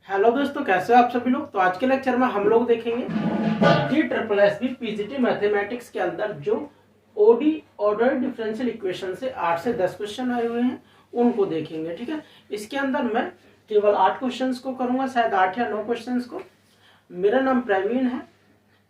Hello दोस्तों, कैसे हो आप सभी लोग। तो आज के लेक्चर में हम लोग देखेंगे DSSB पीजीटी मैथमेटिक्स के अंदर जो ओडी ऑर्डर डिफरेंशियल इक्वेशन से 8 से 10 क्वेश्चन आए हुए हैं उनको देखेंगे। ठीक है, इसके अंदर मैं केवल 8 क्वेश्चंस को करूंगा, शायद 8 या 9 क्वेश्चंस को। मेरा नाम प्रवीण है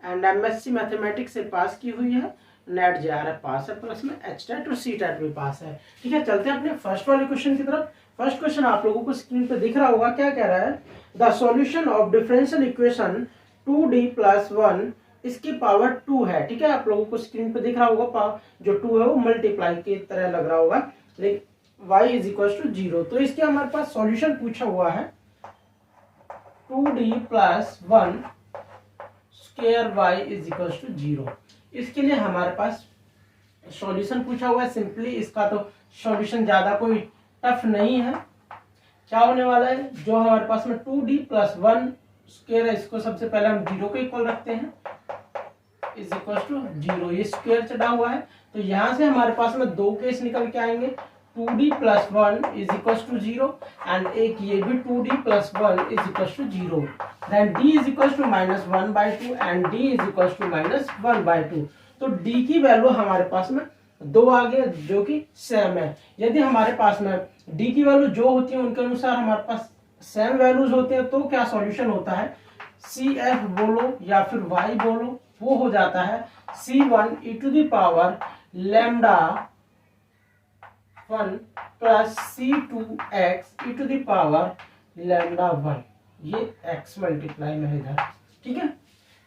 एंड MSc मैथमेटिक्स से पास की हुई है, नेट JRF पास है, प्लस में HTET और CTET भी पास है। ठीक है, चलते हैं अपने फर्स्ट वाले क्वेश्चन की तरफ। फर्स्ट क्वेश्चन आप लोगों को स्क्रीन पे दिख रहा होगा। क्या कह रहा है? The solution of differential equation 2D + 1 इसकी पावर 2 है। ठीक है, आप लोगों को स्क्रीन पे दिख रहा होगा, जो 2 है वो मल्टीप्लाई की तरह लग रहा होगा, लेकिन y = 0। तो इसके हमारे पास सॉल्यूशन पूछा हुआ है 2D + 1 स्क्वायर y = 0। इसके लिए हमारे पास सॉल्यूशन पूछा हुआ है। सिंपली इसका तो सॉल्यूशन ज्यादा कोई टफ नहीं है। क्या होने वाला है, जो हमारे पास में 2D + 1 स्क्वायर है, इसको सबसे पहले हम 0 के इक्वल रखते हैं, = 0। ये स्क्वायर चढ़ा हुआ है, तो यहां से हमारे पास में दो केस निकल के आएंगे। 2D + 1 = 0 एंड एक ये भी 2D + 1 = 0। Then d = -1/2 and d = -1/2। तो d की वैल्यू हमारे पास में 2 आ गए, जो कि सेम है। यदि हमारे पास में d की वैल्यू जो होती है उनके अनुसार हमारे पास सेम वैल्यूज होते हैं, तो क्या सॉल्यूशन होता है, CF बोलो या फिर y बोलो, वो हो जाता है C1 e⁻λ1 + C2x e⁻λ1। ये x मल्टीप्लाई में इधर। ठीक है,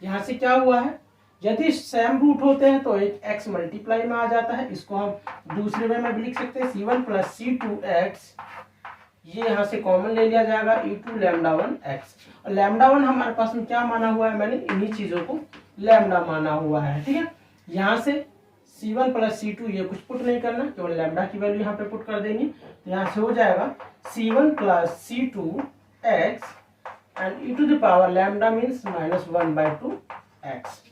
यहां से क्या हुआ है, यदि सेम रूट होते हैं तो एक x मल्टीप्लाई में आ जाता है। इसको हम दूसरे वे में भी लिख सकते हैं, C1 + C2x, ये यहां से कॉमन ले लिया जाएगा, e⁻λ1x। और λ1 हमारे पास में क्या माना हुआ है, मैंने इन्हीं चीजों को लैम्डा माना हुआ है। ठीक है, यहां से C1 + C2 ये कुछ पुट नहीं करना, केवल लैम्डा की वैल्यू यहाँ पे पुट कर देंगे। तो यहाँ से हो जाएगा C1 + C2x and e⁻λ means -1/2x।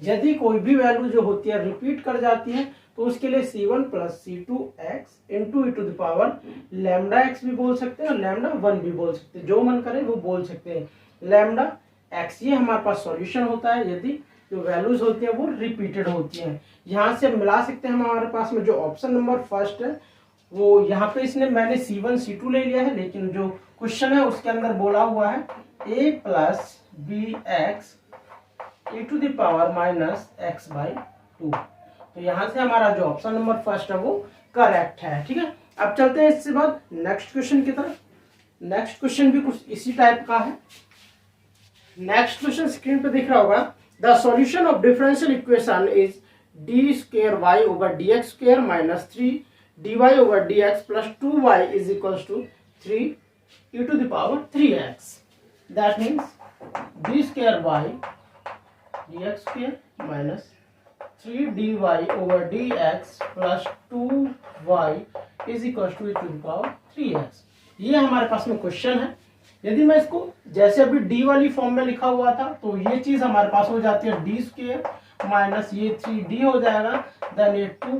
यदि कोई भी वैल्यू जो होती है रिपीट कर जाती है, तो उसके लिए C1 + C2x इंटू e⁻λx भी बोल सकते हैं और λ1 भी बोल सकते हैं, जो मन करे वो बोल सकते हैं। λx ये हमारे पास सॉल्यूशन होता है यदि जो वैल्यूज होती है वो रिपीटेड होती हैं। यहाँ से मिला सकते हैं। हमारे पास में जो ऑप्शन नंबर फर्स्ट है वो यहाँ पे मैंने C1 C2 ले लिया है, लेकिन जो क्वेश्चन है उसके अंदर बोला हुआ है a + bx e⁻−x/2। तो यहाँ से हमारा जो ऑप्शन नंबर फर्स्ट है वो करेक्ट है। ठीक है, अब चलते हैं इससे बाद नेक्स्ट क्वेश्चन की तरफ। नेक्स्ट क्वेश्चन भी कुछ इसी टाइप का है। नेक्स्ट क्वेश्चन स्क्रीन पे दिख रहा होगा। The solution of differential equation is d²y/dx² - 3dy/dx + 2y = 3 e⁻3x। That means d²y dx² - 3dy/dx + 2y = e⁻3x। ये हमारे पास में क्वेश्चन है। यदि मैं इसको जैसे अभी d वाली फॉर्म में लिखा हुआ था, तो ये चीज हमारे पास हो जाती है d² - ये 3d हो जाएगा, देन ये 2,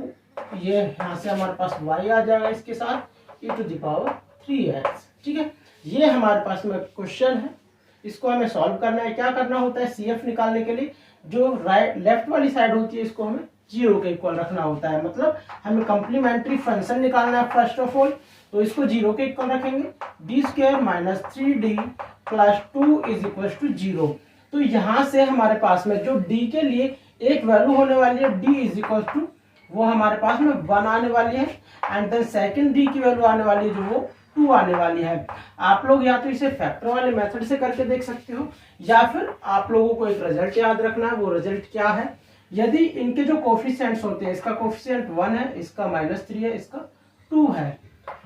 ये यहाँ से हमारे पास y आ जाएगा इसके साथ e⁻3x। ठीक है, ये हमारे पास में क्वेश्चन है। इसको हमें सॉल्व करना है। क्या करना होता है, CF निकालने के लिए जो लेफ्ट वाली साइड होती है इसको हमें 0 के इक्वल रखना होता है। मतलब हमें कंप्लीमेंट्री फंक्शन निकालना है फर्स्ट ऑफ ऑल, तो इसको 0 के इक्वल रखेंगे, d² - 3d + 2 = 0। तो यहाँ से हमारे पास में जो d के लिए एक वैल्यू होने वाली है, d वो हमारे पास में 1 आने वाली है, एंड देन सेकंड d की वैल्यू आने वाली है जो वो 2 आने वाली है। आप लोग या तो इसे फैक्टर वाले मेथड से करके देख सकते हो, या फिर आप लोगों को एक रिजल्ट याद रखना है। वो रिजल्ट क्या है, यदि इनके जो कोफिशिएंट्स होते हैं, इसका कोफिशिएंट 1 है, इसका -3 है, इसका 2 है,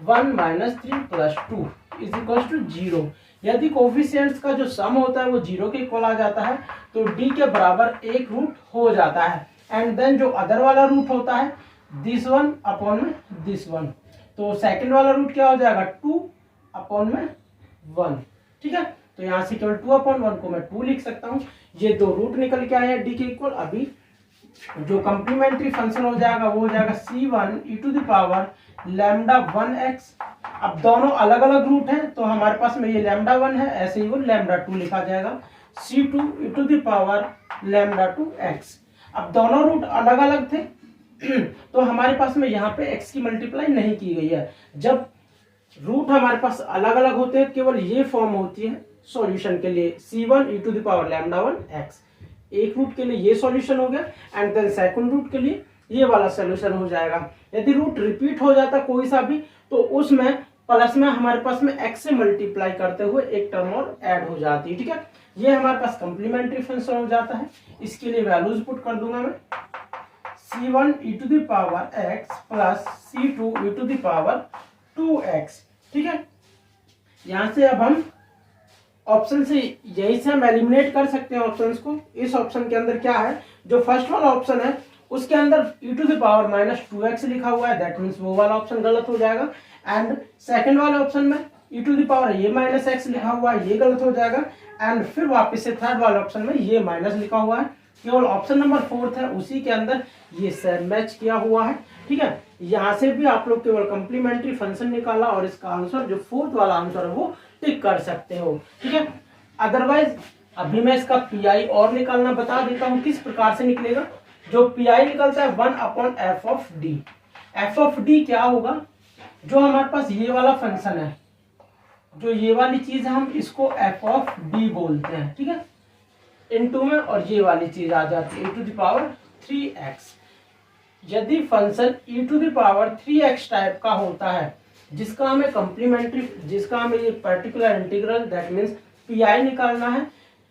1 - 3 + 2 = 0। यदि कोफिशिएंट्स का जो सम होता है वो 0 के इक्वल आ जाता है, तो d के बराबर एक रूट हो जाता है, एंड देन जो अदर वाला रूट होता है दिस 1/1। तो सेकंड वाला रूट क्या हो जाएगा, 2/1। ठीक है, तो यहाँ से केवल 2/1 को मैं 2 लिख सकता हूँ। ये दो रूट निकल के आए हैं d के इक्वल। अभी जो कंप्लीमेंट्री फंक्शन हो जाएगा वो हो जाएगा C1 e⁻λ1x। अब दोनों अलग अलग रूट हैं तो हमारे पास में ये λ1 है, ऐसे ही वो λ2 लिखा जाएगा, c2 e⁻λ2x। अब दोनों रूट अलग अलग थे तो हमारे पास में यहाँ पे x की मल्टीप्लाई नहीं की गई है। जब रूट हमारे पास अलग अलग होते हैं केवल ये फॉर्म होती है सॉल्यूशन के लिए, c1 e⁻λ1x। एक रूट के लिए ये सॉल्यूशन हो गया एंड देन सेकंड रूट के लिए ये वाला सॉल्यूशन हो जाएगा। यदि रूट रिपीट हो जाता कोई सा भी तो उसमें प्लस में हमारे पास में x से मल्टीप्लाई करते हुए एक टर्म और ऐड हो जाती है, ठीक है। ये हमारे पास कंप्लीमेंट्री फंक्शन हो जाता है। इसके लिए वैल्यूज पुट कर दूंगा मैं, c1 e⁻x plus c2 e⁻2x, ठीक है। यहां से अब हम ऑप्शन से यही से हम एलिमिनेट कर सकते हैं ऑप्शंस को। इस ऑप्शन के अंदर क्या है, जो फर्स्ट वाला ऑप्शन है उसके अंदर e⁻−2x लिखा हुआ है, दैट मीन्स वो वाला ऑप्शन गलत हो जाएगा। एंड सेकंड वाले ऑप्शन में e⁻a−x लिखा हुआ है, ये गलत हो जाएगा। एंड फिर वापस से थर्ड वाले ऑप्शन में ये माइनस लिखा हुआ है, केवल ऑप्शन नंबर 4 है उसी के अंदर ये सेम मैच किया हुआ है, ठीक है। यहाँ से भी आप लोग केवल कंप्लीमेंट्री फंक्शन निकाला और इसका आंसर जो फोर्थ वाला आंसर है वो टिक कर सकते हो, ठीक है। अदरवाइज अभी मैं इसका पीआई और निकालना बता देता हूँ किस प्रकार से निकलेगा। जो पीआई निकलता है 1/f(d)। f(d) क्या होगा, जो हमारे पास ये वाला फंक्शन है, जो ये वाली चीज है हम इसको f(d) बोलते हैं, ठीक है, इनटू में, और ये वाली चीज आ जाती है e⁻3x। यदि फंक्शन e⁻3x टाइप का होता है जिसका हमें कंप्लीमेंट्री, जिसका हमें ये particular integral that means pi निकालना है,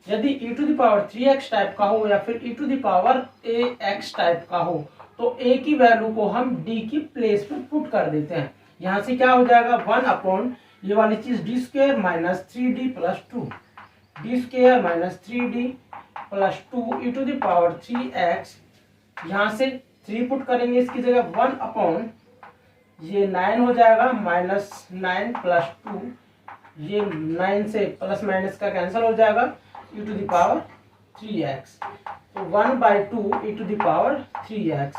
यदि e⁻3x टाइप का हो या फिर e⁻ax टाइप का हो तो a की वैल्यू को हम d की प्लेस पे पुट कर देते हैं। यहाँ से क्या हो जाएगा 1/ ये वाली चीज d² - 3d + 2, d² - 3d + 2 e⁻3x। यहाँ से 3 पुट करेंगे इसकी जगह 1/ ये 9 हो जाएगा, -9 + 2, ये 9 से प्लस माइनस का कैंसिल हो जाएगा, e⁻3x। तो 1/2 e⁻3x,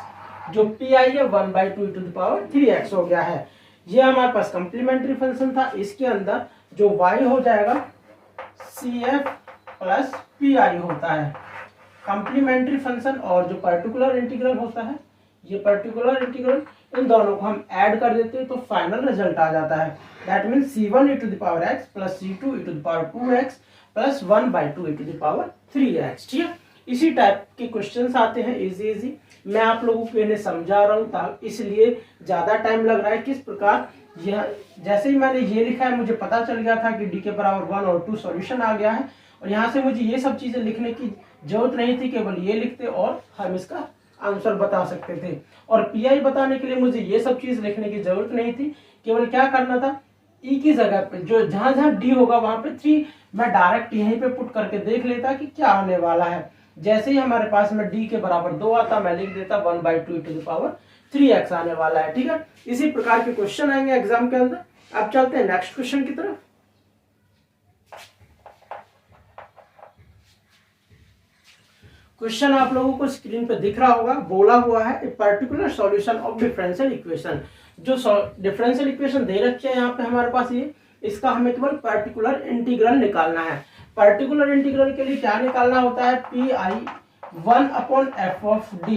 जो पीआई है 1/2 e⁻3x हो गया है। ये हमारे पास कंप्लीमेंट्री फंक्शन था। इसके अंदर जो y हो जाएगा CF प्लस पीआई होता है कंप्लीमेंट्री फंक्शन, और जो पर्टिकुलर इंटीग्रल होता है, ये पर्टिकुलर इंटीग्रल, इन दोनों को हम ऐड कर देते हैं तो फाइनल रिजल्ट आ जाता है, that means c1 e⁻x plus c2 e⁻2x plus 1/2 e⁻3x, ठीक है। इसी टाइप के क्वेश्चंस आते हैं इजी। मैं आप लोगों को इन्हें समझा रहा हूँ इसलिए ज्यादा टाइम लग रहा है। किस प्रकार, यह जैसे ही मैंने ये लिखा है मुझे पता चल गया था कि d के बराबर 1 और 2 सॉल्यूशन आ गया है, और यहाँ से मुझे ये सब चीजें लिखने की जरूरत नहीं थी, केवल ये लिखते और हम इसका आंसर बता सकते थे। और पीआई बताने के लिए मुझे ये सब चीज लिखने की जरूरत नहीं थी, केवल क्या करना था, ई की जगह पे जो जहां जहां डी होगा वहां पे 3 मैं डायरेक्ट यहीं पे पुट करके देख लेता कि क्या आने वाला है। जैसे ही हमारे पास में डी के बराबर 2 आता मैं लिख देता 1/2 e⁻3x आने वाला है, ठीक है। इसी प्रकार के क्वेश्चन आएंगे एग्जाम के अंदर। अब चलते हैं नेक्स्ट क्वेश्चन की तरफ। क्वेश्चन आप लोगों को स्क्रीन पे दिख रहा होगा, बोला हुआ है a particular solution of differential equation. जो डिफरेंशियल इक्वेशन दे रखी है यहाँ पे हमारे पास ये, इसका हमें केवल पर्टिकुलर इंटीग्रल निकालना है। पर्टिकुलर इंटीग्रल के लिए क्या निकालना होता है, पीआई 1/f(d)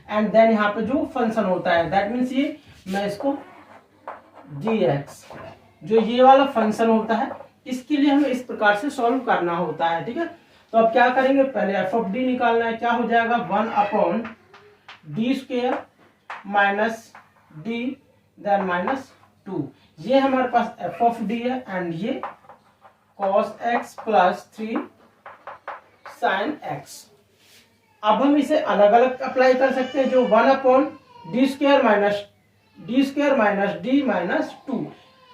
एंड देन यहाँ पे जो फंक्शन होता है दैट मीन्स ये मैं इसको dx, जो ये वाला फंक्शन होता है इसके लिए हमें इस प्रकार से सॉल्व करना होता है, ठीक है। तो अब क्या करेंगे, पहले f(d) निकालना है, क्या हो जाएगा 1/d² - d देन -2। ये हमारे पास f(d) है एंड ये cos x plus 3 sin x। अब हम इसे अलग अलग अप्लाई कर सकते हैं, जो 1/d² - d -2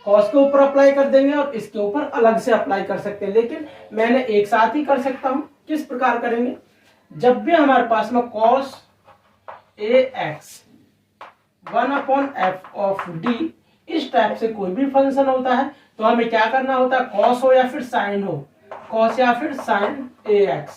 cos के ऊपर अप्लाई कर देंगे और इसके ऊपर अलग से अप्लाई कर सकते हैं, लेकिन मैंने एक साथ ही कर सकता हूं। किस प्रकार करेंगे, जब भी हमारे पास में cos ax 1/f(d) इस टाइप से कोई भी फंक्शन होता है तो हमें क्या करना होता है, cos हो या फिर sin हो, cos या फिर sin ax,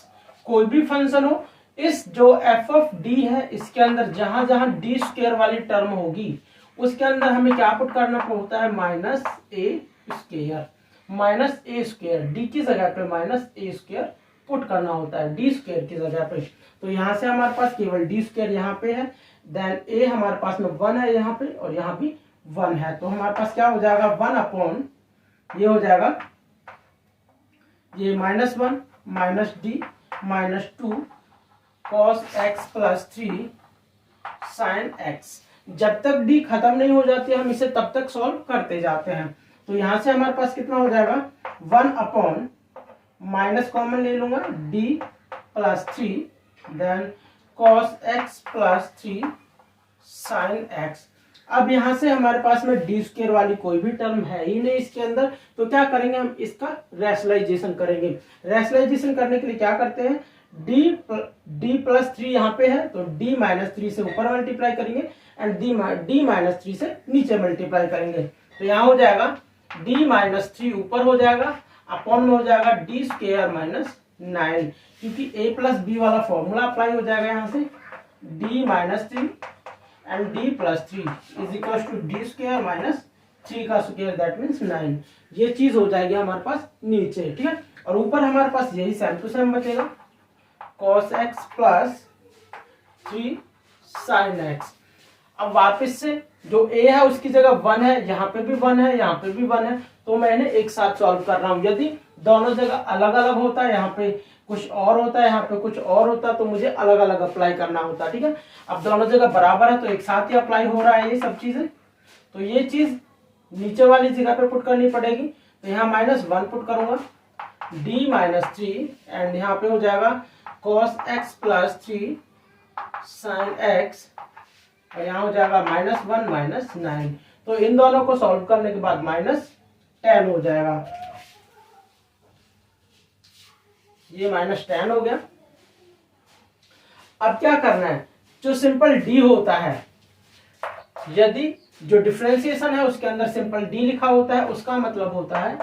कोई भी फंक्शन हो, इस जो f(d) है इसके अंदर जहां जहां d² वाली टर्म होगी उसके अंदर हमें क्या पुट करना होता है, माइनस ए स्क्वायर, माइनस ए स्क्वायर, डी की जगह पे माइनस ए स्क्वायर पुट करना होता है डी स्क्वायर की जगह पे। तो यहाँ से हमारे पास केवल डी स्क्वायर यहाँ पे है, देन ए हमारे पास में 1 है यहाँ पे और यहाँ भी 1 है, तो हमारे पास क्या हो जाएगा 1 अपॉन ये हो जाएगा ये -1 minus D minus 2 cos X plus 3 sine x. जब तक डी खत्म नहीं हो जाती हम इसे तब तक सॉल्व करते जाते हैं। तो यहां से हमारे पास कितना हो जाएगा 1 अपॉन माइनस कॉमन ले लूंगा D plus 3 then cos X plus 3 sine X. अब यहां से हमारे पास में डी स्क्वायर वाली कोई भी टर्म है ही नहीं इसके अंदर, तो क्या करेंगे हम इसका रैशनलाइजेशन करेंगे। रैशनलाइजेशन करने के लिए क्या करते हैं, डी प्लस 3 यहाँ पे है तो डी माइनस 3 से ऊपर मल्टीप्लाई करेंगे एंड डी माइनस 3 से नीचे मल्टीप्लाई करेंगे। तो यहाँ हो जाएगा डी माइनस 3 ऊपर हो जाएगा अपॉन में हो जाएगा डी स्क्वायर माइनस 9, क्योंकि a प्लस बी वाला फॉर्मूला अप्लाई हो जाएगा यहाँ से D minus 3 and D plus 3 is equal to D square minus 3 का स्क्वायर दैट मीन्स 9। ये चीज हो जाएगी हमारे पास नीचे, ठीक है। और ऊपर हमारे पास यही सेम टू सेम बचेगा cos x plus 3 sin x। अब वापस से जो a है उसकी जगह 1 है, यहाँ पे भी 1 है, यहाँ पे भी 1 है, तो मैं इन्हें एक साथ सॉल्व कर रहा हूँ। यदि दोनों जगह अलग अलग होता है, यहाँ पे कुछ और होता है, यहाँ पे कुछ और होता है, तो मुझे अलग अलग अप्लाई करना होता है, ठीक है। अब दोनों जगह बराबर है तो एक साथ ही अप्लाई हो रहा है ये सब चीजें, तो ये चीज नीचे वाली जगह पे पुट करनी पड़ेगी। तो यहाँ -1 पुट करूंगा d माइनस 3 एंड यहाँ पे हो जाएगा cos x plus 3 sin x और यहाँ हो जाएगा -1 माइनस 9। तो इन दोनों को सॉल्व करने के बाद -10 हो जाएगा, ये -10 हो गया। अब क्या करना है, जो सिंपल d होता है, यदि जो डिफरेंशिएशन है उसके अंदर सिंपल d लिखा होता है उसका मतलब होता है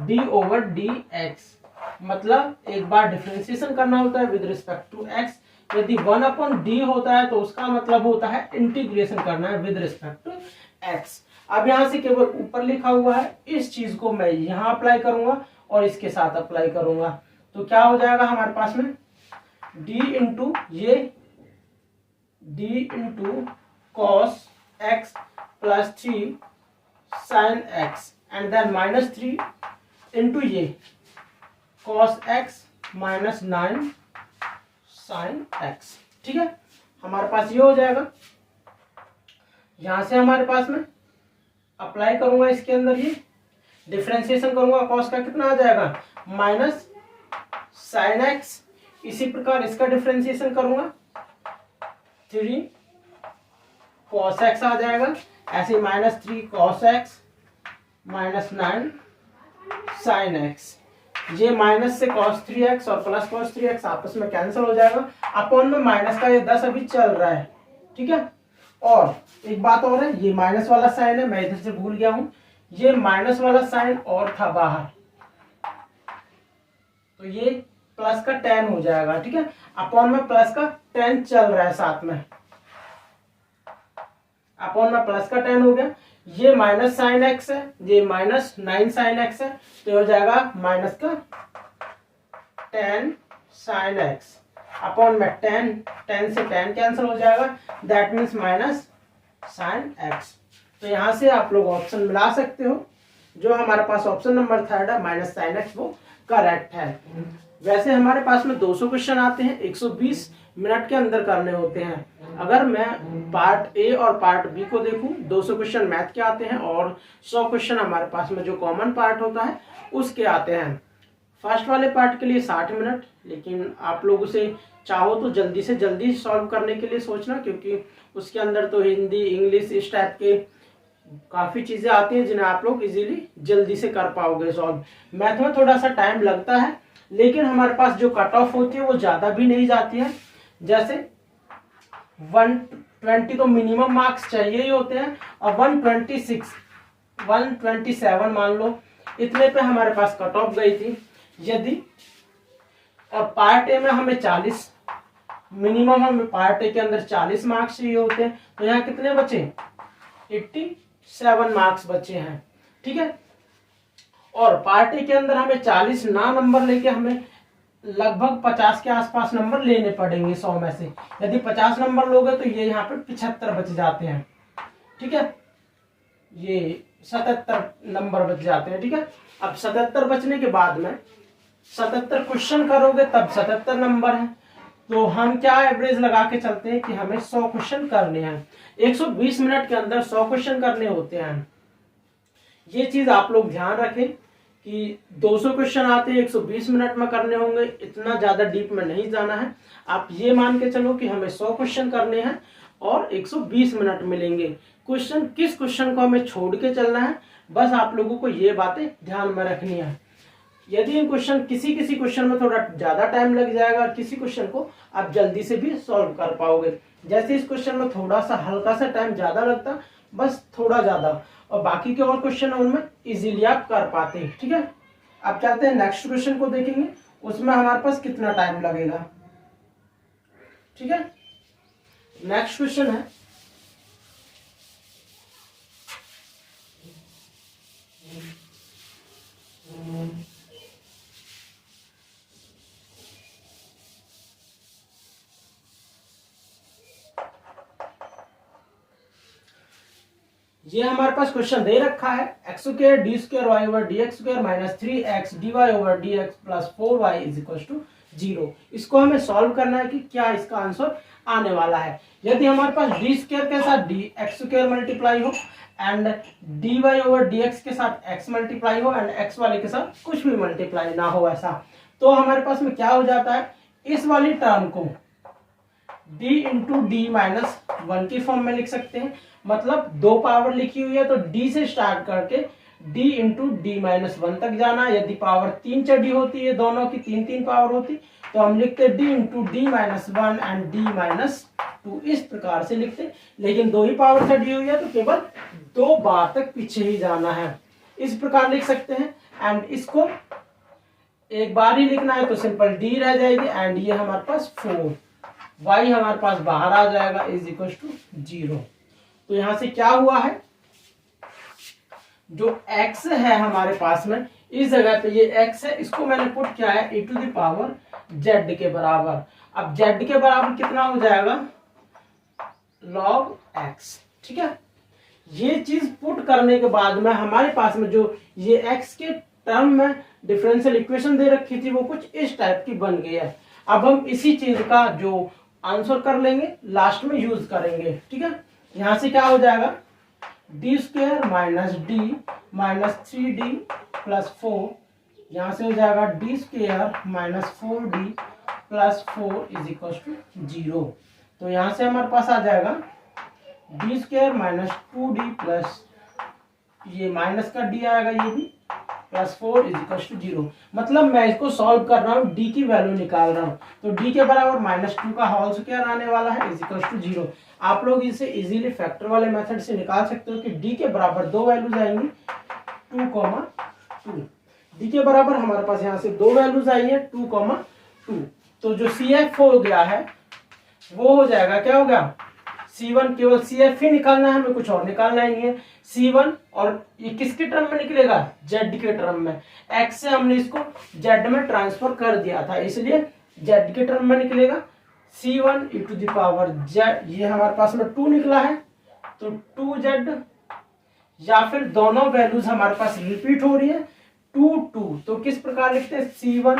d ओवर डी एक्स, मतलब एक बार डिफरेंशिएशन करना होता है विद रिस्पेक्ट टू x। यदि 1 अपॉन डी होता है तो उसका मतलब होता है इंटीग्रेशन करना है विद रिस्पेक्ट टू x। अब यहां से केवल ऊपर लिखा हुआ है, इस चीज को मैं यहां अप्लाई करूंगा और इसके साथ अप्लाई करूंगा, तो क्या हो जाएगा हमारे पास में d इंटू ये d into cos x plus 3 sine x and then -3 into ये cos x minus 9 sine x, ठीक है। हमारे पास ये हो जाएगा। यहां से हमारे पास में अप्लाई करूंगा इसके अंदर, ये डिफरेंशिएशन करूंगा, cos का कितना आ जाएगा माइनस साइन x। इसी प्रकार इसका डिफरेंशिएशन करूंगा 3 cos x आ जाएगा, ऐसे -3 cos x minus 9 sine x। ये माइनस से cos 3x और प्लस cos 3x आपस में कैंसिल हो जाएगा, अपॉन में माइनस का ये 10 अभी चल रहा है, ठीक है। और एक बात और है, ये माइनस वाला साइन है, मैं इधर से भूल गया हूं, ये माइनस वाला साइन और था बाहर, तो ये प्लस का 10 हो जाएगा, ठीक है। अपॉन में प्लस का 10 चल रहा है साथ में, अपॉन में प्लस का 10 हो गया। ये माइनस साइन एक्स है, ये -9 साइन एक्स है, तो हो जाएगा माइनस का 10 साइन एक्स अपॉन में 10 से 10 कैंसिल हो जाएगा, that means minus sine x. तो यहां से आप लोग ऑप्शन मिला सकते हो, जो हमारे पास ऑप्शन नंबर 3 है माइनस साइन एक्स वो करेक्ट है। वैसे हमारे पास में 200 क्वेश्चन आते हैं, 120 मिनट के अंदर करने होते हैं। अगर मैं पार्ट ए और पार्ट बी को देखूं, 200 क्वेश्चन मैथ के आते हैं और 100 क्वेश्चन हमारे पास में जो कॉमन पार्ट होता है उसके आते हैं। फर्स्ट वाले पार्ट के लिए 60 मिनट, लेकिन आप लोग उसे चाहो तो जल्दी से जल्दी सॉल्व करने के लिए सोचना, क्योंकि उसके अंदर तो हिंदी इंग्लिश इस टाइप के काफ़ी चीज़ें आती हैं जिन्हें आप लोग इजीली जल्दी से कर पाओगे सॉल्व। मैथ में थोड़ा सा टाइम लगता है, लेकिन हमारे पास जो कट ऑफ होती है वो ज़्यादा भी नहीं जाती है, जैसे 120 तो मिनिमम मार्क्स चाहिए ही होते हैं, और 126 127 मान लो, इतने पे हमारे पास कट ऑफ गई थी। यदि और पार्ट ए में हमें 40 मिनिमम, हमें पार्ट ए के अंदर 40 मार्क्स चाहिए होते हैं, तो यहाँ कितने बचे 87 मार्क्स बचे हैं। ठीक है, और पार्ट ए के अंदर हमें 40 ना नंबर लेके हमें लगभग 50 के आसपास नंबर लेने पड़ेंगे 100 में से। यदि 50 नंबर लोगे तो ये यहाँ पे 75 बच जाते हैं। ठीक है, ये 77 नंबर बच जाते हैं। ठीक है, अब 77 बचने के बाद में 77 क्वेश्चन करोगे तब 77 नंबर है। तो हम क्या एवरेज लगा के चलते हैं कि हमें 100 क्वेश्चन करने हैं, 120 मिनट के अंदर 100 क्वेश्चन करने होते हैं। ये चीज आप लोग ध्यान रखें कि 200 क्वेश्चन आते हैं 120 मिनट में करने होंगे, इतना ज्यादा डीप में नहीं जाना है। आप ये मान के चलो कि हमें 100 क्वेश्चन करने हैं और 120 मिनट मिलेंगे। क्वेश्चन किस क्वेश्चन को हमें छोड़ के चलना है, बस आप लोगों को ये बातें ध्यान में रखनी है। यदि क्वेश्चन किसी क्वेश्चन में थोड़ा ज्यादा टाइम लग जाएगा और किसी क्वेश्चन को आप जल्दी से भी सॉल्व कर पाओगे। जैसे इस क्वेश्चन में थोड़ा सा हल्का सा टाइम ज्यादा लगता, बस थोड़ा ज्यादा, और बाकी के और क्वेश्चन है उनमें इजीली आप कर पाते हैं। ठीक है, अब चलते हैं नेक्स्ट क्वेश्चन को देखेंगे, उसमें हमारे पास कितना टाइम लगेगा। ठीक है, नेक्स्ट क्वेश्चन है ये हमारे पास क्वेश्चन दे रखा है x square D square Y over D x square minus 3x D Y over D x plus 4y is equal to 0। इसको हमें सॉल्व करना है कि क्या इसका आंसर आने वाला है। यदि हमारे पास डी स्क्वायर के साथ डी एक्स स्क्वायर मल्टीप्लाई हो and D Y over D X के साथ एक्स मल्टीप्लाई हो एंड एक्स वाले के साथ कुछ भी मल्टीप्लाई ना हो ऐसा, तो हमारे पास में क्या हो जाता है, इस वाली टर्म को d इंटू डी माइनस 1 की फॉर्म में लिख सकते हैं। मतलब दो पावर लिखी हुई है तो d से स्टार्ट करके d इंटू डी माइनस 1 तक जाना। यदि पावर 3 चढ़ी होती है, दोनों की 3 पावर होती, तो हम लिखते d into D minus 1 and d minus 2, इस प्रकार से लिखते। लेकिन दो ही पावर चढ़ी हुई है तो केवल 2 बार तक पीछे ही जाना है, इस प्रकार लिख सकते हैं। एंड इसको एक बार ही लिखना है तो सिंपल d रह जाएगी एंड ये हमारे पास 4, y हमारे पास बाहर आ जाएगा इज इक्वल टू 0। तो यहां से क्या हुआ है, जो x है हमारे पास में इस जगह पे ये x है, इसको मैंने पुट किया है e to the power z के बराबर। अब z के बराबर कितना हो जाएगा, log x। ठीक है, ये चीज पुट करने के बाद में हमारे पास में जो ये x के टर्म में डिफरेंशियल इक्वेशन दे रखी थी वो कुछ इस टाइप की बन गई है। अब हम इसी चीज का जो आंसर कर लेंगे लास्ट में यूज करेंगे। ठीक है, यहां से क्या हो जाएगा, D square minus D minus 3d plus 4, यहां से हो जाएगा D square minus 4d plus 4 is equal to 0। तो यहां से हमारे पास आ जाएगा D square minus 2d plus ये माइनस का d आएगा ये भी प्लस 4 इज इक्वल टू 0। मतलब मैं इसको सॉल्व कर रहा हूँ, d की वैल्यू निकाल रहा हूँ, तो d के बराबर माइनस 2 का होल स्क्वायर आने वाला है इज इक्वल टू 0। आप लोग इसे इजीली फैक्टर वाले मेथड से निकाल सकते हो कि d के बराबर दो वैल्यूज आएंगी 2, d के बराबर हमारे पास यहाँ से दो वैल्यूज आई है 2, 2। तो जो CF हो गया है वो हो जाएगा, क्या हो गया, C1, केवल CF ही निकालना है, हमें कुछ और निकालना ही नहीं है। C1 और ये किसके टर्म में निकलेगा, Z के टर्म में। X से हमने इसको Z में ट्रांसफर कर दिया था इसलिए Z के टर्म में निकलेगा। C1 e to the power Z, ये हमारे पास में 2 निकला है तो 2Z, या फिर दोनों वैल्यूज हमारे पास रिपीट हो रही है 2, 2। तो किस प्रकार लिखते हैं, C1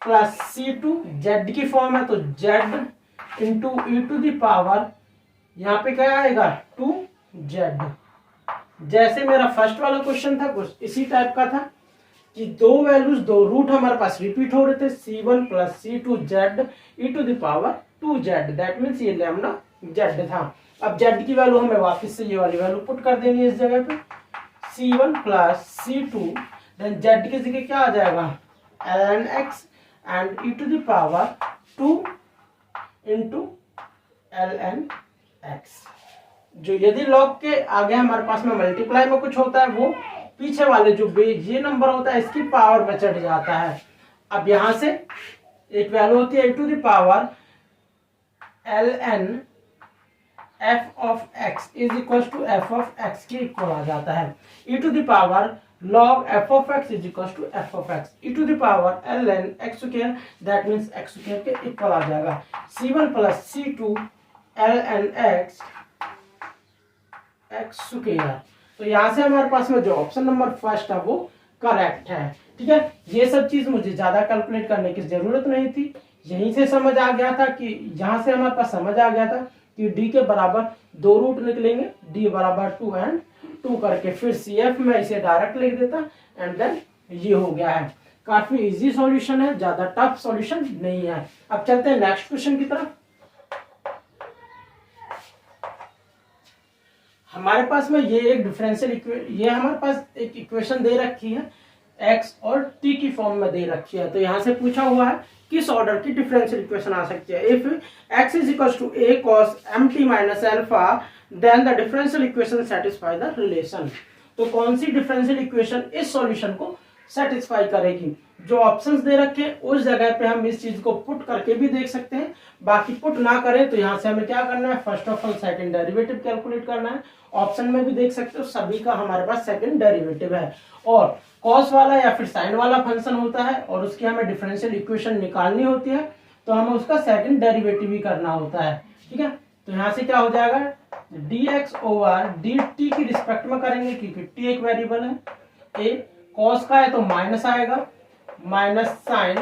प्लस C2, Z की फॉर्म है तो Z into e to the power यहाँ पे क्या आएगा 2Z। जैसे मेरा फर्स्ट वाला क्वेश्चन था कुछ इसी टाइप का था कि दो वैल्यूज, दो रूट हमारे पास रिपीट हो रहे थे, C1 plus C2Z e to the power 2Z, that means ये लैम्डा Z था। अब Z की वैल्यू हमें वापस से ये वाली वैल्यू पुट कर देनी है इस जगह पे, C1 plus C2, then Z की जगह क्या आ जाएगा ln x and e to the power 2 into ln x। जो यदि लॉग के आगे हमारे पास में मल्टीप्लाई में कुछ होता है वो पीछे वाले जो ये नंबर होता है इसकी पावर में चढ़ जाता है। अब यहां से एक वैल्यू होती है e to the power ln F of X is equal to F of X के इक्वल आ जाता है। E to the power log f of x is equal to F of X E to the power L N X square, that means X square के equal आ जाएगा। c1 plus c2 L N X X square. तो यहाँ से हमारे पास में जो ऑप्शन नंबर फर्स्ट है वो करेक्ट है। ठीक है, ये सब चीज मुझे ज्यादा कैलकुलेट करने की जरूरत नहीं थी, यहीं से समझ आ गया था कि यहाँ से हमारे पास समझ आ गया था कि d के बराबर 2 रूट निकलेंगे, d बराबर 2 एंड 2 करके फिर CF में इसे डायरेक्ट लिख देता एंड देन ये हो गया है। काफी इजी सॉल्यूशन है, ज्यादा टफ सॉल्यूशन नहीं है। अब चलते हैं नेक्स्ट क्वेश्चन की तरफ। हमारे पास में ये एक डिफरेंशियल ये हमारे पास एक इक्वेशन दे रखी है, x और t की फॉर्म में दे रखी है। तो यहाँ से पूछा हुआ है किस ऑर्डर की डिफरेंशियल इक्वेशन आ सकती है। If x is equal to a cos mt minus alpha then the differential equation satisfy the relation. तो कौन सी डिफरेंशियल इक्वेशन इस सॉल्यूशन को सेटिस्फाई करेगी? जो ऑप्शंस दे रखे हैं उस जगह पे हम इस चीज को पुट करके भी देख सकते हैं, बाकी पुट ना करें तो यहाँ से हमें क्या करना है, first of all second derivative calculate करना है। ऑप्शन में भी देख सकते हो सभी का हमारे पास सेकंड डेरिवेटिव है, और कॉस वाला या फिर साइन वाला फंक्शन होता है और उसकी हमें डिफरेंशियल इक्वेशन निकालनी होती है तो हमें उसका सेकंड डेरिवेटिव ही करना होता है। ठीक है, तो यहाँ से क्या हो जाएगा, dx ओवर dt की रिस्पेक्ट में करेंगे क्योंकि t एक वेरिएबल है। a कॉस का है तो माइनस आएगा, minus sine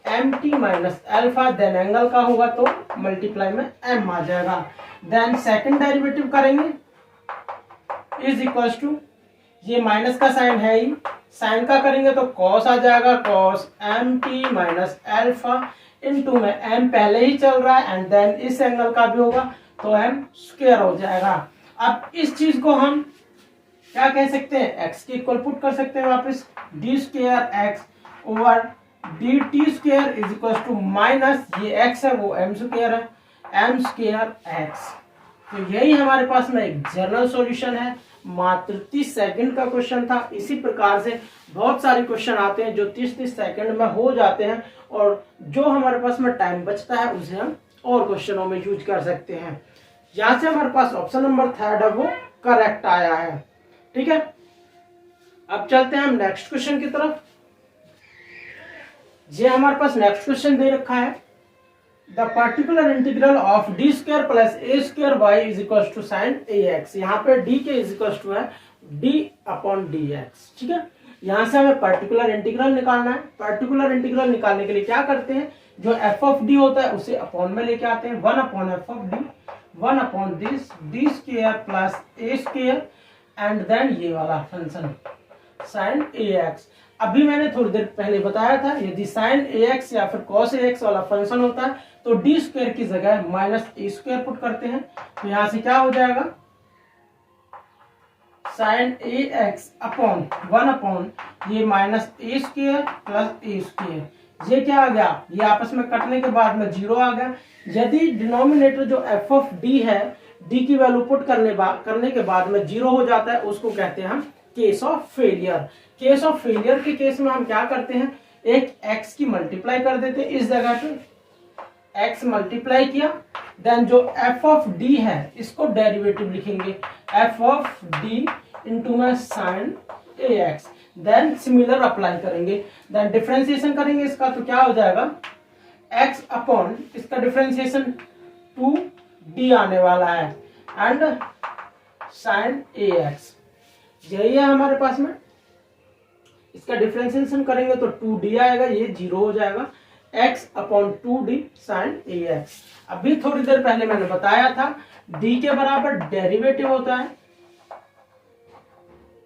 mt minus alpha, then angle का होगा तो मल्टीप्लाई में m आ जाएगा। देन सेकंड डेरिवेटिव करेंगे इज इक्वल टू, ये माइनस का साइन है ही, साइन का करेंगे तो कॉस आ जाएगा, cos mt minus alpha into में m पहले ही चल रहा है एंड देन इस एंगल का भी होगा तो m स्क्वायर हो जाएगा। अब इस चीज को हम क्या कह सकते हैं, x के इक्वल पुट कर सकते हैं वापस, d square x over dt square is equal to minus ये x है वो m स्क्वायर है, m स्क्वायर x। तो यही हमारे पास में एक जनरल सॉल्यूशन है। मात्र 30 सेकंड का क्वेश्चन था। इसी प्रकार से बहुत सारे क्वेश्चन आते हैं जो 30-30 सेकंड में हो जाते हैं, और जो हमारे पास में टाइम बचता है उसे हम और क्वेश्चनों में यूज कर सकते हैं। यहाँ से हमारे पास ऑप्शन नंबर थर्ड है वो करेक्ट आया है। ठीक है, अब चलते हैं हम नेक्स्ट क्वेश्चन की तरफ। ये हमारे पास नेक्स्ट क्वेश्चन दे रखा है, the particular integral of D square plus a square y is equal to sine a x. यहाँ पे डी के इज इक्वल टू है डी अपॉन डी एक्स। ठीक है, यहाँ से हमें पर्टिकुलर इंटीग्रल निकालना है। पर्टिकुलर इंटीग्रल निकालने के लिए क्या करते हैं, जो एफ ऑफ डी होता है उसे अपॉन में लेके आते हैं, 1 upon f of D, 1 upon this D square plus a square and then ये वाला फंक्शन साइन ए एक्स। अभी मैंने थोड़ी देर पहले बताया था यदि साइन ए एक्स या फिर कॉस ए एक्स वाला फंक्शन होता है तो डी स्क्वायर की जगह माइनस ए स्क्वायर पुट करते हैं। तो यहां से क्या हो जाएगा, sign a x upon 1 upon ये minus A square plus a square. ये क्या आ गया, ये आपस में कटने के बाद में 0 आ गया। यदि डिनोमिनेटर जो एफ ऑफ डी है, डी की वैल्यू पुट करने के बाद में 0 हो जाता है, उसको कहते हैं हम case of failure. Case of failure के केस में हम क्या करते हैं, एक x की मल्टीप्लाई कर देते हैं, इस जगह पे x मल्टीप्लाई किया, देन जो f ऑफ d है इसको डेरिवेटिव लिखेंगे, f ऑफ d इंटू में sign a x, then similar apply करेंगे, देन डिफरेंशिएशन करेंगे इसका, तो क्या हो जाएगा x अपॉन इसका डिफरेंशिएशन 2d आने वाला है एंड साइन ए एक्स। यही है हमारे पास में, इसका डिफरेंशिएशन करेंगे तो 2d आएगा, ये 0 हो जाएगा, x upon 2d sign a x. अभी थोड़ी देर पहले मैंने बताया था d के बराबर डेरिवेटिव होता है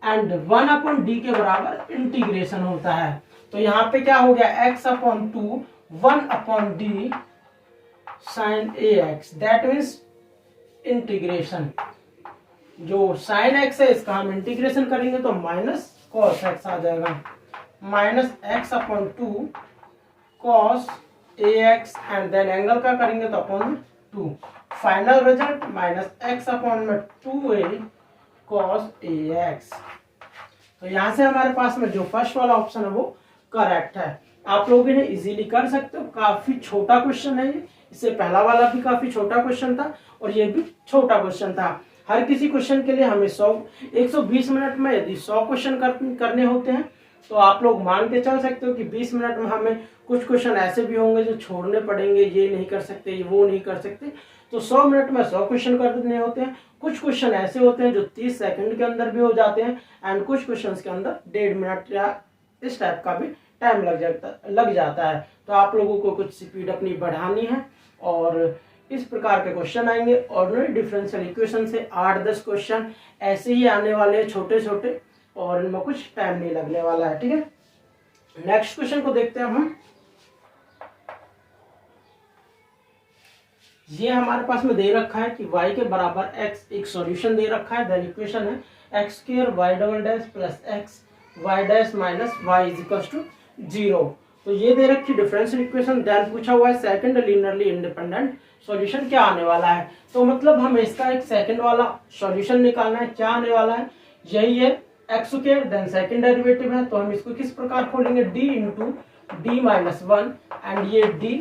एंड 1 अपॉन d के बराबर इंटीग्रेशन होता है। तो यहाँ पे क्या हो गया, x upon 2 1 upon d sine a x, that means integration. जो साइन एक्स है इसका हम इंटीग्रेशन करेंगे तो माइनस कॉस एक्स आ जाएगा, minus x upon 2 cos a x and then angle का करेंगे तो upon 2, final result minus x upon में 2a कॉस ए एक्स। तो यहाँ से हमारे पास में जो फर्स्ट वाला ऑप्शन है वो करेक्ट है। आप लोग इन्हें इजीली कर सकते हो, काफी छोटा क्वेश्चन है ये, इससे पहला वाला भी काफी छोटा क्वेश्चन था और ये भी छोटा क्वेश्चन था। हर किसी क्वेश्चन के लिए हमें 120 मिनट में यदि 100 क्वेश्चन करने होते हैं तो आप लोग मान के चल सकते हो कि 20 मिनट में हमें कुछ क्वेश्चन ऐसे भी होंगे जो छोड़ने पड़ेंगे, ये नहीं कर सकते, ये वो नहीं कर सकते। तो 100 मिनट में 100 क्वेश्चन करने होते हैं। कुछ क्वेश्चन ऐसे होते हैं जो 30 सेकंड के अंदर भी हो जाते हैं एंड कुछ क्वेश्चन के अंदर 1.5 मिनट या इस टाइप का भी टाइम लग जाता है। तो आप लोगों को कुछ स्पीड अपनी बढ़ानी है और इस प्रकार के क्वेश्चन आएंगे। ऑर्डिनरी डिफरेंशियल इक्वेशन से 8-10 क्वेश्चन ऐसे ही आने वाले हैं, छोटे छोटे, और इनमें कुछ टाइम नहीं लगने वाला है। ठीक है, नेक्स्ट क्वेश्चन को देखते हैं हम। ये हमारे पास में दे रखा है कि y के बराबर x एक सॉल्यूशन दे रखा है। द इक्वेशन है x square y double dash plus x y dash minus y is equals to 0। तो ये दे रखी डिफरेंशियल इक्वेशन। देन पूछा हुआ है सेकंड लीनियरली इंडिपेंडेंट सॉल्यूशन क्या आने वाला है। तो मतलब हमें इसका एक सेकंड वाला सॉल्यूशन निकालना है। क्या आने वाला है, यही है x square, then second derivative है। तो हम इसको किस प्रकार खोलेंगे, d into D minus 1 and ये d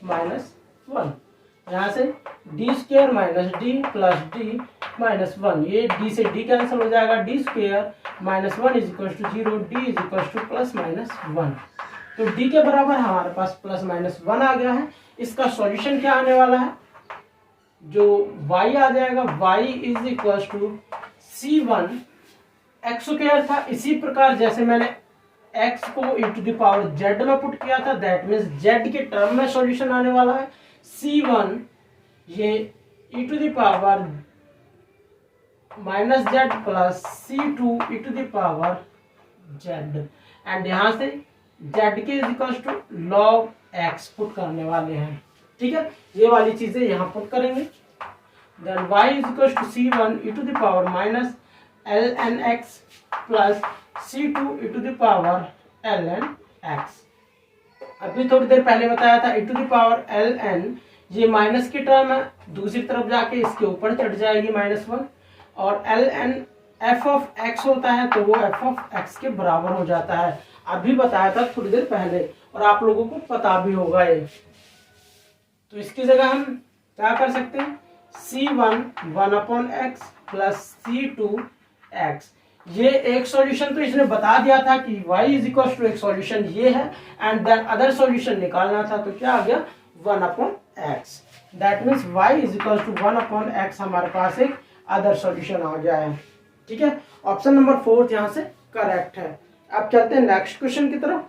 माइनस 1, यहाँ से D square minus D plus D minus 1, ये d से d कैंसिल हो जाएगा, D square minus 1 is equal to 0, d is equal to plus minus 1। तो d के बराबर हमारे पास प्लस माइनस 1 आ गया है। इसका सॉल्यूशन क्या आने वाला है, जो y आ जाएगा, y is equal to c1 x square था। इसी प्रकार जैसे मैंने x को e to the power z में पुट किया था, दैट मीन्स z के टर्म में सॉल्यूशन आने वाला है। c1 ये e to the power minus z plus c2 e to the power z, and यहां से z के is equal to log x put करने वाले हैं। ठीक है, ये वाली चीजें यहाँ पुट करेंगे। Then y is equal to c1 e to the power minus ln x plus c2 e to the power ln x। अभी थोड़ी देर पहले बताया था e to the power ln, ये माइनस की टर्म है, दूसरी तरफ जाके इसके ऊपर चढ़ जाएगी -1, और ln f ऑफ x होता है तो वो f ऑफ x के बराबर हो जाता है। अभी बताया था थोड़ी देर पहले और आप लोगों को पता भी होगा ये। तो इसकी जगह हम क्या कर सकते हैं, c1 1/x plus c2 x। ये एक सॉल्यूशन तो इसने बता दिया था कि y इज इक्वल टू एक सॉल्यूशन ये है, एंड देन अदर सॉल्यूशन निकालना था। तो क्या आ गया 1/x, that means y is equal to 1/x हमारे पास एक अदर सॉल्यूशन आ गया है। ठीक है, ऑप्शन नंबर 4 यहाँ से करेक्ट है। अब चलते हैं नेक्स्ट क्वेश्चन की तरफ।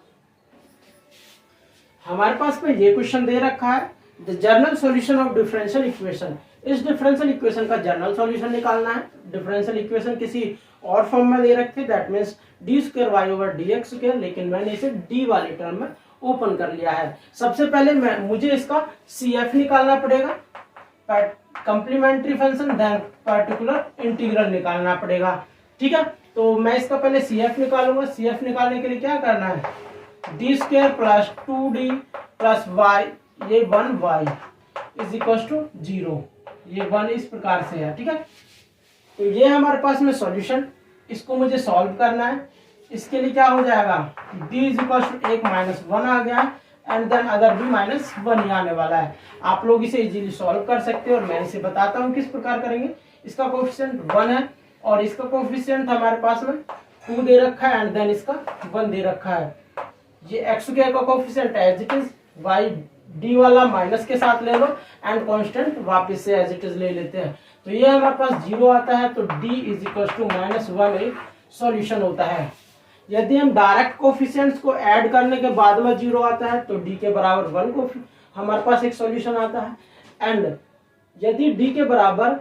हमारे पास में ये क्वेश्चन दे रखा है, the general solution of differential equation. इस डिफरेंशियल इक्वेशन का जनरल सॉल्यूशन निकालना है। डिफरेंशियल इक्वेशन किसी और फॉर्म में दे रखे, that means D square Y over D x square, लेकिन मैंने इसे डी वाली टर्म में ओपन कर लिया है। सबसे पहले मुझे इसका CF निकालना पड़ेगा, complementary function, then particular integral निकालना पड़ेगा। ठीक है, तो मैं इसका पहले CF निकालूंगा। CF निकालने के लिए क्या करना है, D square plus 2d plus y, ये 1y इज इक्वल टू 0, ये 1 इस प्रकार से है। ठीक है, तो ये हमारे पास में सॉल्यूशन, इसको मुझे सॉल्व करना है। इसके लिए क्या हो जाएगा, d is equal to 1 minus 1 आ गया, एंड देन अदर भी -1 ही आने वाला है। आप लोग इसे इजीली सॉल्व कर सकते हो और मैं इसे बताता हूँ किस प्रकार करेंगे। इसका कोएफिशिएंट 1 है और इसका कोएफिशिएंट हमारे पास में 2 दे रखा है, एंड देन इसका 1 दे रखा है। ये x स्क्वायर का coefficient as it is, y d वाला माइनस के साथ ले लो, एंड कांस्टेंट वापस से एज इट इज ले लेते हैं। तो ये हमारे पास 0 आता है, तो d इज इक्वल टू -1 एक सॉल्यूशन होता है। यदि हम डायरेक्ट कोफिशिएंट्स को ऐड करने के बाद में 0 आता है तो d के बराबर 1 को हमारे पास एक सॉल्यूशन आता है, एंड यदि d के बराबर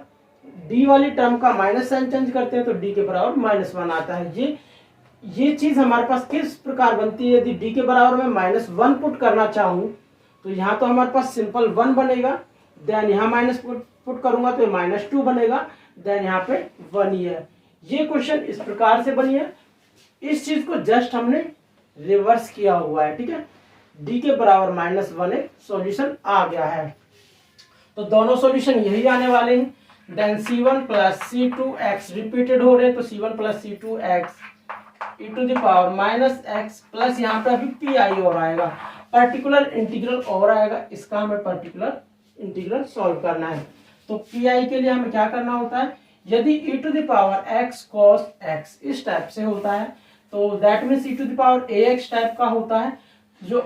d वाली टर्म का माइनस साइन चेंज करते हैं तो d के बराबर -1 आता है। ये चीज हमारे पास किस प्रकार बनती है, यदि d के बराबर मैं -1 पुट करना चाहूँ तो यहाँ तो हमारे पास सिंपल 1 बनेगा, देन यहाँ माइनस पुट करूंगा तो -2 बनेगा, देन यहाँ पे 1 ही है। ये क्वेश्चन इस प्रकार से बनी है। इस चीज को जस्ट हमने रिवर्स किया हुआ है। ठीक है, d के बराबर -1 एक सॉल्यूशन आ गया है। तो दोनों सॉल्यूशन यही आने वाले हैं। Then c1 plus c2x repeated हो रहे हैं, तो c1 plus c2x e to the power -x plus यहाँ पे अभी pi और आएगा, पर्टिकुलर इंटीग्रल और आएगा, इसका हमें पर्टिकुलर इंटीग्रल सॉल्व करना है। तो पी के लिए हमें क्या करना होता है, यदि e to the power x cos x इस टाइप से होता है तो that means e to the power ax type का होता है। जो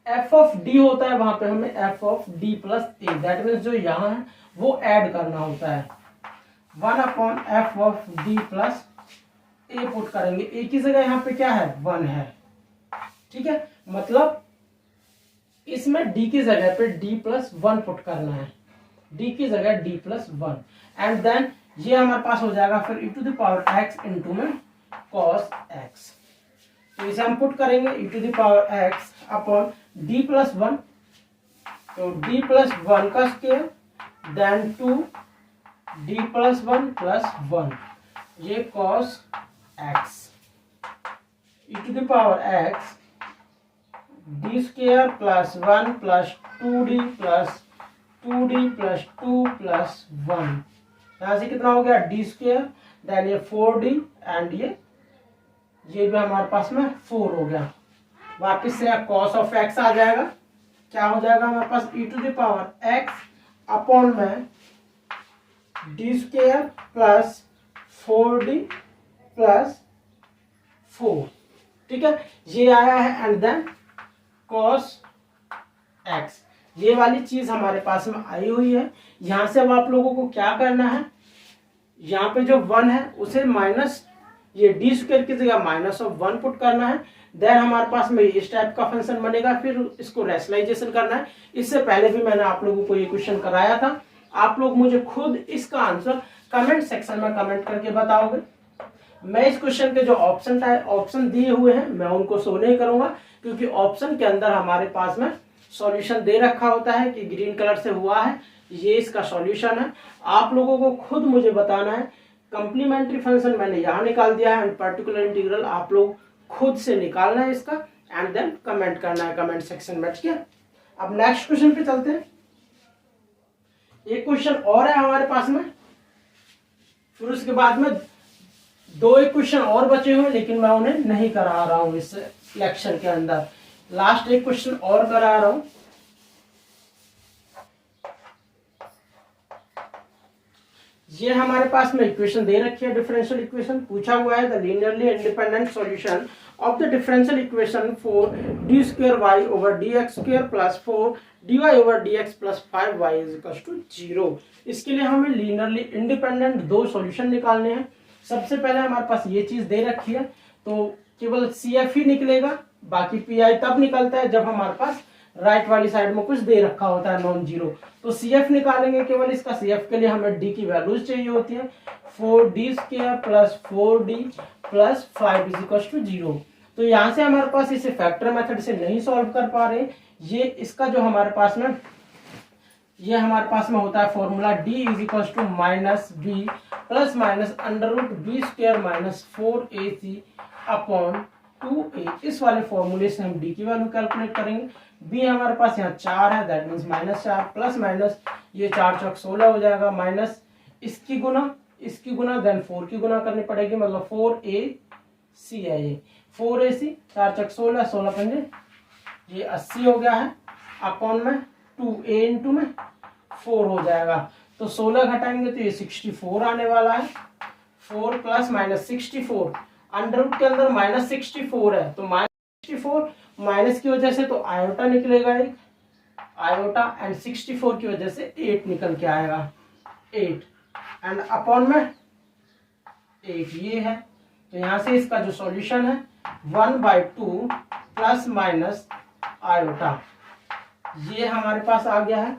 f ऑफ d होता है वहां पे हमें f of d plus a that means जो यहाँ है वो ऐड करना होता है। 1/f of d plus a put करेंगे, a की जगह यहाँ पे क्या है 1 है, ठीक है। मतलब इसमें d की जगह पे d प्लस 1 पुट करना है, d की जगह d प्लस 1 एंड देन ये हमारे पास हो जाएगा फिर e to the power x into में cos x। तो इसे हम पुट करेंगे e to the power x upon d plus 1, तो d प्लस 1 का square then 2 d plus 1 plus 1 ये cos x e to the power x d square plus 1 plus 2d plus 2d plus 2 plus 1, यहाँ से कितना हो गया d square then ये 4d and ये भी हमारे पास में 4 हो गया। वापिस से cos ऑफ x आ जाएगा, क्या हो जाएगा हमारे पास e to the power x upon में d square plus 4d plus 4, ठीक है। ये आया है एंड देन cos x, ये वाली चीज हमारे पास में आई हुई है। यहां से अब आप लोगों को क्या करना है, यहाँ पे जो 1 है उसे माइनस ये डी स्क्वायर की जगह माइनस ऑफ 1 पुट करना है, देन हमारे पास में इस टाइप का फंक्शन बनेगा, फिर इसको रेशनलाइजेशन करना है। इससे पहले भी मैंने आप लोगों को ये क्वेश्चन कराया था, आप लोग मुझे खुद इसका आंसर कमेंट सेक्शन में कमेंट करके बताओगे। मैं इस क्वेश्चन के जो ऑप्शन दिए हुए हैं मैं उनको शो नहीं करूंगा, क्योंकि ऑप्शन के अंदर हमारे पास में सॉल्यूशन दे रखा होता है कि ग्रीन कलर से हुआ है, ये इसका सॉल्यूशन है। आप लोगों को खुद मुझे बताना है। कंप्लीमेंट्री फंक्शन मैंने यहाँ निकाल दिया है एंड पर्टिकुलर इंटीग्रल आप लोग खुद से निकालना है इसका एंड देन कमेंट करना है कमेंट सेक्शन में, ठीक है। अब नेक्स्ट क्वेश्चन पे चलते हैं। एक क्वेश्चन और है हमारे पास में, फिर उसके बाद में एक क्वेश्चन और बचे हुए, लेकिन मैं उन्हें नहीं करा रहा हूं इस लेक्चर के अंदर। लास्ट एक क्वेश्चन और करा रहा हूं। ये हमारे पास में इक्वेशन दे रखी है, डिफरेंशियल इक्वेशन पूछा हुआ है the linearly independent solution of the differential equation for D square Y over D x square plus 4 D Y over D x plus 5 y is equal to 0। इसके लिए हमें लीनियरली इंडिपेंडेंट 2 सॉल्यूशन निकालने हैं। सबसे पहले हमारे पास ये चीज दे रखी है, तो केवल CF ही निकलेगा, बाकी PI तब निकलता है जब हमारे पास राइट वाली साइड में कुछ दे रखा होता है नॉन जीरो। तो CF निकालेंगे केवल, इसका CF के लिए हमें D की वैल्यूज चाहिए होती है 4d square plus 4d plus 5 is equal to 0। तो यहाँ से हमारे पास इसे फैक्टर मेथड से नहीं सॉल्व कर पा रहे, ये इसका जो हमारे पास में ये हमारे पास में होता है formula D is equal to minus b plus minus under root b square minus 4ac upon 2a। इस वाले फॉर्मूले से हम D की वैल्यू कैलकुलेट करेंगे। B हमारे पास यहाँ 4 है, दैट मीन्स -4 प्लस माइनस ये 4 चौक 16 हो जाएगा, माइनस इसकी गुना देन 4 की गुना करनी पड़ेगी, मतलब 4ac है ये 4ac 4 चौक 16 16 पंजे ये 80 हो गया है, अपॉन में 2a इंटू में 4 हो जाएगा। तो 16 घटाएंगे तो ये 64 आने वाला है। 4 प्लस माइनस 64 अंडर रूट के अंदर माइनस 64 है, तो माइनस 64 माइनस की वजह से तो आयोटा निकलेगा एक आयोटा एंड 64 की वजह से 8 निकल के आएगा 8 एंड अपॉन में 8 ये है। तो यहाँ से इसका जो सॉल्यूशन है 1/2 प्लस माइनस आयोटा ये हमारे पास आ गया है।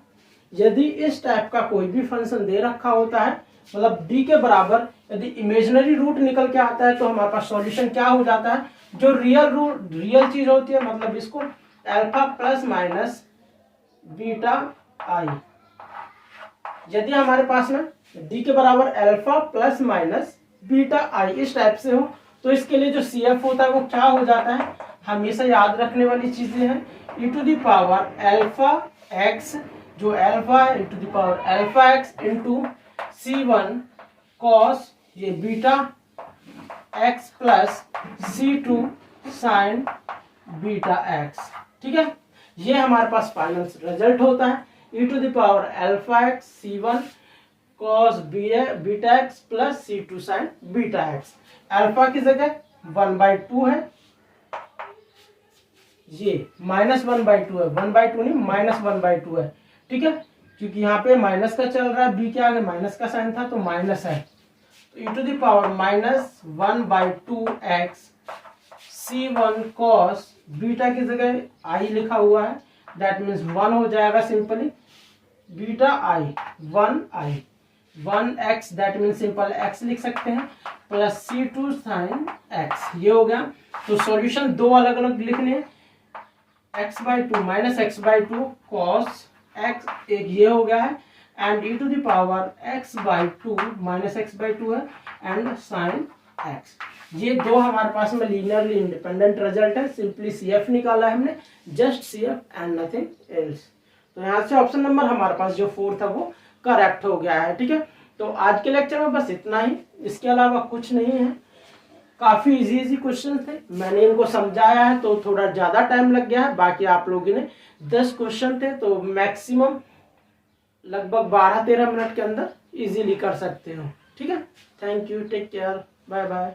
यदि इस टाइप का कोई भी फंक्शन दे रखा होता है, मतलब d के बराबर यदि इमेजिनरी रूट निकल के आता है, तो हमारे पास सॉल्यूशन क्या हो जाता है, जो रियल चीज होती है, मतलब इसको अल्फा प्लस माइनस बीटा आई। यदि हमारे पास ना d के बराबर अल्फा प्लस माइनस बीटा आई इस टाइप से हो, तो इसके लिए जो CF होता है वो क्या हो जाता है, हमेशा याद रखने वाली चीजें हैं e to the power alpha x, जो अल्फा है e to the power alpha x into C1 cos ये beta x plus C2 sine beta x, ठीक है। ये हमारे पास फाइनल रिजल्ट होता है। E to the power alpha X C1 cos beta X plus C2 sin beta X. Alpha की जगह 1/2 है, ये -1/2 है, 1/2 नहीं -1/2 है, ठीक है, क्योंकि यहाँ पे माइनस का चल रहा है, बी के आगे माइनस का साइन था तो माइनस है, तो E to the power -1/2 X C1 cos beta की जगह आई लिखा हुआ है, दैट मीन्स 1 हो जाएगा simply, beta I 1 x, that means simple x लिख सकते हैं, प्लस C2 sin एक्स, ये हो गया। तो सॉल्यूशन दो अलग अलग लिखने हैं, x/2 -x/2 cos x एक ये हो गया है, and e to the power x/2 -x/2 है एंड sin x। ये दो हमारे पास में लीनियरली इंडिपेंडेंट रिजल्ट है, सिंपली CF निकाला है हमने, just CF and nothing else. तो यहाँ से ऑप्शन नंबर हमारे पास जो 4 था वो करेक्ट हो गया है, ठीक है। तो आज के लेक्चर में बस इतना ही, इसके अलावा कुछ नहीं है। काफी इजी क्वेश्चन थे, मैंने इनको समझाया है तो थोड़ा ज्यादा टाइम लग गया है, बाकी आप लोगों ने 10 क्वेश्चन थे तो मैक्सिमम लगभग 12-13 मिनट के अंदर इजीली कर सकते हो, ठीक है। Thank you, take care, bye bye.